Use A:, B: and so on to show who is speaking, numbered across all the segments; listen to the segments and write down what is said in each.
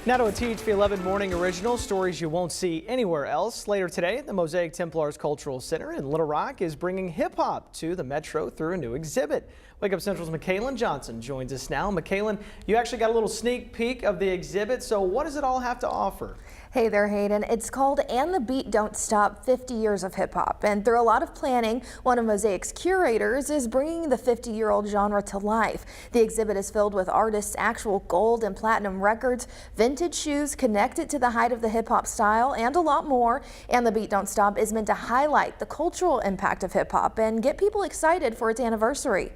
A: Now to a THV-11 morning original, stories you won't see anywhere else. Later today, the Mosaic Templars Cultural Center in Little Rock is bringing hip-hop to the Metro through a new exhibit. Wake Up Central's Michaelan Johnson joins us now. Michaelan, you actually got a little sneak peek of the exhibit, so what does it all have to offer?
B: Hey there, Hayden. It's called And the Beat Don't Stop, 50 Years of Hip Hop. And through a lot of planning, one of Mosaic's curators is bringing the 50-year-old genre to life. The exhibit is filled with artists' actual gold and platinum records, vintage shoes connected to the height of the hip hop style, and a lot more. And the Beat Don't Stop is meant to highlight the cultural impact of hip hop and get people excited for its anniversary.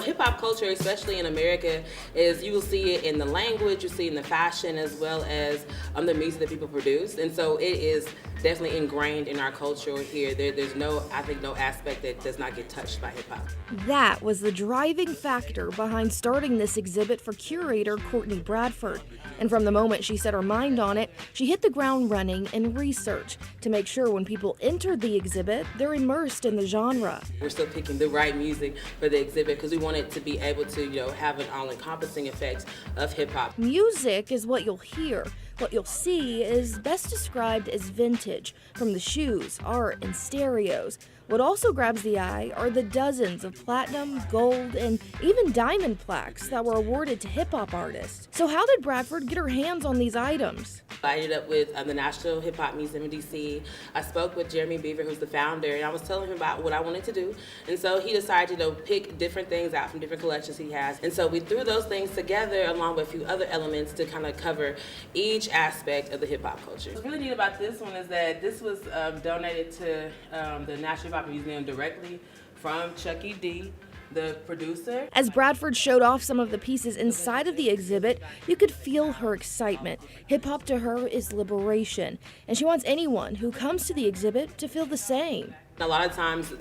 C: Hip-hop culture, especially in America, is you will see it in the language, you see it in the fashion, as well as the music that people produce. And so it is definitely ingrained in our culture here. There's no aspect that does not get touched by hip-hop.
D: That was the driving factor behind starting this exhibit for curator Courtney Bradford. And from the moment she set her mind on it, she hit the ground running in research to make sure when people entered the exhibit, they're immersed in the genre.
C: We're still picking the right music for the exhibit because we want it to be able to, have an all-encompassing effect of hip-hop.
D: Music is what you'll hear. What you'll see is best described as vintage, from the shoes, art, and stereos. What also grabs the eye are the dozens of platinum, gold, and even diamond plaques that were awarded to hip-hop artists. So how did Bradford get her hands on these items?
C: I ended up with the National Hip Hop Museum in DC. I spoke with Jeremy Beaver, who's the founder, and I was telling him about what I wanted to do. And so he decided to pick different things out from different collections he has. And so we threw those things together along with a few other elements to kind of cover each aspect of the hip hop culture. What's really neat about this one is that this was donated to the National Hip Hop Museum directly from Chucky D, the producer.
D: As Bradford showed off some of the pieces inside of the exhibit, you could feel her excitement. Hip-hop to her is liberation, and she wants anyone who comes to the exhibit to feel the same.
C: A lot of times,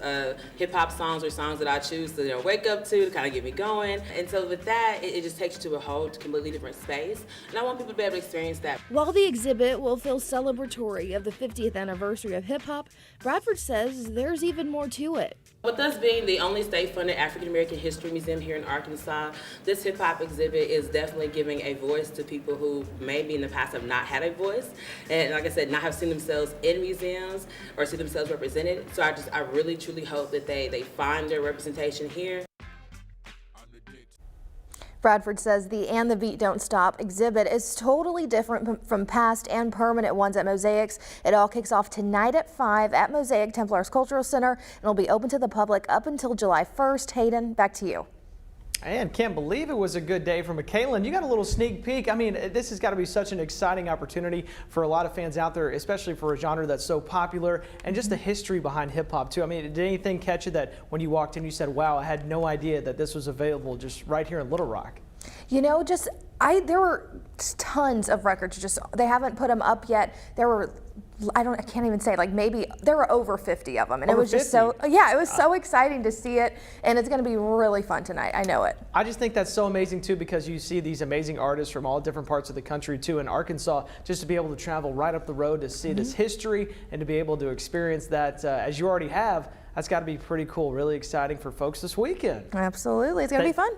C: hip-hop songs are songs that I choose to wake up to kind of get me going. And so with that, it just takes you to a whole completely different space. And I want people to be able to experience that.
D: While the exhibit will feel celebratory of the 50th anniversary of hip-hop, Bradford says there's even more to it.
C: With us being the only state-funded African-American history museum here in Arkansas, this hip-hop exhibit is definitely giving a voice to people who maybe in the past have not had a voice. And like I said, not have seen themselves in museums or see themselves represented. So I really truly hope that they find their representation here.
B: Bradford says the And the Beat Don't Stop exhibit is totally different from past and permanent ones at Mosaic's. It all kicks off tonight at 5 at Mosaic Templars Cultural Center and will be open to the public up until July 1st. Hayden, back to you.
A: And can't believe it was a good day for Michaelan. You got a little sneak peek. I mean, this has got to be such an exciting opportunity for a lot of fans out there, especially for a genre that's so popular and just the history behind hip hop too. I mean, did anything catch you that when you walked in you said, wow, I had no idea that this was available just right here in Little Rock?
B: You know, there were tons of records. They haven't put them up yet. There were, I can't even say, like maybe there were over 50 of them, and it was just so, yeah, it was so exciting to see it, and it's going to be really fun tonight. I know it.
A: I just think that's so amazing too, because you see these amazing artists from all different parts of the country too in Arkansas, just to be able to travel right up the road to see this history and to be able to experience that as you already have. That's got to be pretty cool, really exciting for folks this weekend.
B: Absolutely, it's going to be fun.